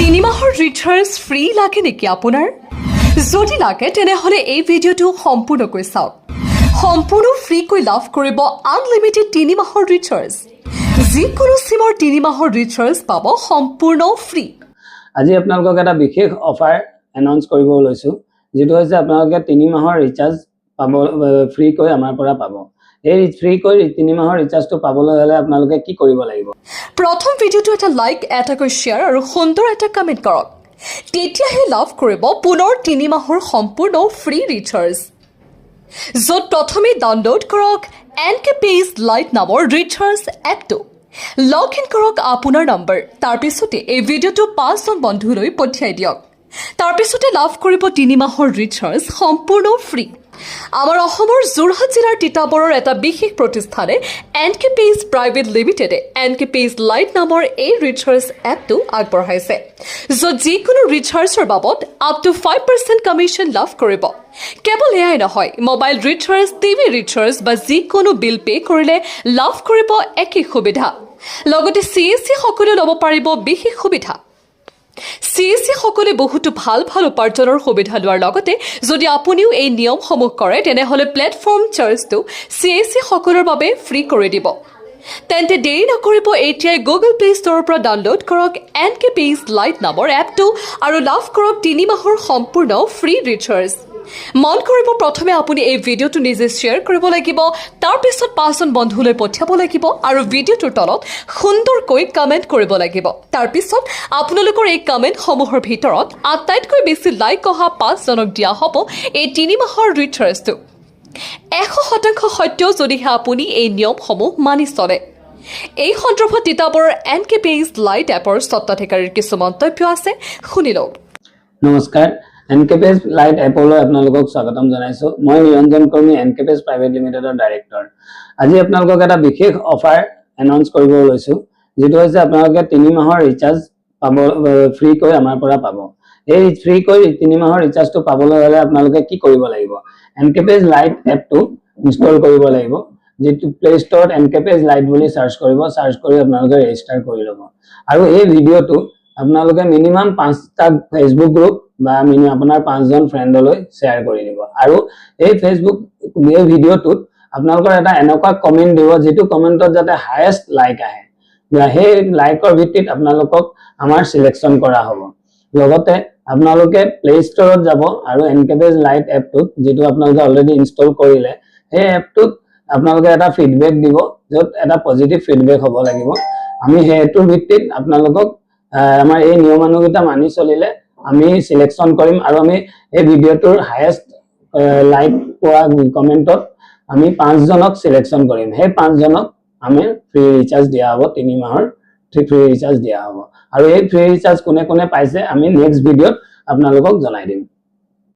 3 মাহৰ recharge free লাগে নেকি আপোনাৰ যদি লাগে তেনেহলে এই ভিডিওটো সম্পূৰ্ণকৈ চাওক সম্পূৰ্ণ ফ্ৰীকৈ লাভ কৰিব আনলিমিটেড 3 মাহৰ ৰিচাৰ্জ যিকোনো সিমৰ 3 মাহৰ ৰিচাৰ্জ পাব সম্পূৰ্ণ ফ্ৰী আজি আপোনালোকক এটা বিশেষ অফাৰ এনাউন্স কৰিব লৈছো যেটো হৈছে আপোনালোকে 3 মাহৰ ৰিচাৰ্জ পাব ফ্ৰী কৈ আমাৰ পৰা পাব এই ফ্ৰী কৈ 3 মাহৰ ৰিচাৰ্জটো পাবলৈ হলে আপোনালোকে কি কৰিব লাগিব প্ৰথম ভিডিওটো এটা লাইক এটাকৈ শেয়াৰ আৰু সুন্দৰ এটা কমেন্ট কৰক তেতিয়াহে লাভ কৰিব পুনৰ 3 মাহৰ সম্পূৰ্ণ ফ্ৰী ৰিচাৰ্জ যত প্ৰথমে ডাউনলোড কৰক এনকেপেজ লাইট নামৰ ৰিচাৰ্জ এপটো লগ ইন কৰক আপোনাৰ নম্বৰ তাৰ পিছতে এই ভিডিওটো 5 জন বন্ধুলৈ পঠিয়াই দিয়ক তাৰ পিছতে লাভ কৰিব 3 মাহৰ ৰিচাৰ্জ সম্পূৰ্ণ ফ্ৰী আমাৰ অসমৰ যোৰহাট জিলাৰ তিতাবৰৰ এটা বিশেষ প্ৰতিষ্ঠানে এনকেপেজ প্ৰাইভেট লিমিটেডে এনকেপেজ লাইট নামৰ এই ৰিচাৰ্জ এপটো আগবঢ়াইছে য'ত যিকোনো ৰিচাৰ্জৰ বাবদ আপ টু 5% কমিশ্যন লাভ কৰিব কেৱল এয়াই নহয় মোবাইল ৰিচাৰ্জ টিভি ৰিচাৰ্জ বা যিকোনো বিল পে কৰিলে লাভ কৰিব একে সুবিধা লগতে চিএসসি সকলো ল'ব পাৰিব বিশেষ সুবিধা চিএসসি সকলে বহুতো ভাল উপাৰ্জনৰ সুবিধা লোৱাৰ লগতে যদি আপুনিও এই নিয়মসমূহ কৰে তেনেহলে প্লেটফৰ্ম চাৰ্জটো চিএসসি সকলৰ বাবে ফ্ৰী কৰি দিব তেন্তে দেৰি নকৰিব এতিয়াই গুগল প্লে ষ্টৰৰ পৰা ডাউনলোড কৰক এনকেপেজ লাইট নামৰ এপটো আৰু লাভ কৰক 3 মাহৰ সম্পূৰ্ণ ফ্ৰী ৰিচাৰ্জ মন কৰিব প্ৰথমে আপুনি এই ভিডিওটো নিজে শেয়াৰ কৰিব লাগিব তাৰ পিছত 5 জন বন্ধুলৈ পঠিয়াব লাগিব আৰু ভিডিওটোৰ তলত সুন্দৰকৈ কমেন্ট কৰিব লাগিব তাৰ পিছত আপোনালোকৰ এই কমেন্ট সমূহৰ ভিতৰত আটাইতকৈ বেছি লাইক অহা 5 জনক দিয়া হ'ব এই 3 মাহৰ ৰিচাৰ্জটো 100% সত্য যদিহে আপুনি এই নিয়মসমূহ মানি চলে এই সন্দৰ্ভত তিতাবৰৰ এনকেপেজ লাইট এপৰ স্বত্বাধিকাৰীৰ কিছু মন্তব্য আছে শুনি লওক নমস্কাৰ এনকেপেজ লাইট এপলৈ আপোনালোকক স্বাগতম জনাইছো মই নিৰঞ্জন কৰ্মী এনকেপেজ প্ৰাইভেট লিমিটেডৰ ডাইৰেক্টৰ আজি আপোনালোকক এটা বিশেষ অফাৰ এনাউন্স কৰিব লৈছো যেটো হৈছে আপোনালোকে 3 মাহৰ ৰিচাৰ্জ পাব ফ্ৰী কৈ আমাৰ পৰা পাব এই ফ্ৰী কৈ 3 মাহৰ ৰিচাৰ্জটো পাবলৈ হলে আপোনালোকে কি কৰিব লাগিব এনকেপেজ লাইট এপটো ইনষ্টল কৰিব লাগিব যেটো প্লে ষ্টৰত এনকেপেজ লাইট বুলি সাৰ্চ কৰিব সাৰ্চ কৰি আপোনালোকে ৰেজিষ্টাৰ কৰি ল'ব আৰু এই ভিডিওটো আপোনালোকে মিনিমাম 5টা ফেসবুক গ্ৰুপ বা আপোনাৰ 5 জন ফ্ৰেণ্ডলৈ শেয়াৰ কৰি দিব আৰু এই ফেসবুক এই ভিডিওটোত আপোনালোকৰ এটা এনেকুৱা কমেন্ট দিব যেটো কমেন্টত যাতে হাইয়েষ্ট লাইক আহে সেই লাইকৰ ভিত্তিত আপোনালোকক আমাৰ সিলেকশন কৰা হ'ব লগতে আপোনালোকে প্লে ষ্টৰত যাব আৰু এনকেপেজ লাইট এপটোত যেটো আপোনালোকে অলৰেডি ইনষ্টল কৰিলে সেই এপটোত আপোনালোকে এটা ফিডবেক দিব যত এটা পজিটিভ ফিডবেক হ'ব লাগিব আমি হেতুৰ ভিত্তিত আপোনালোকক আমাৰ এই নিয়মানুগিতা মানি চলিলে আমি সিলেকশন কৰিম আৰু আমি এই ভিডিওটোৰ হাইয়েষ্ট লাইক পোৱা কমেন্টত আমি 5 জনক সিলেকশন কৰিম সেই 5 জনক আমি ফ্ৰী ৰিচাৰ্জ দিয়া হ'ব 3 মাহৰ ফ্ৰী ৰিচাৰ্জ দিয়া হ'ব আৰু এই ফ্ৰী ৰিচাৰ্জ কোনে কোনে পাইছে আমি নেক্সট ভিডিওত আপোনালোকক জনাই দিম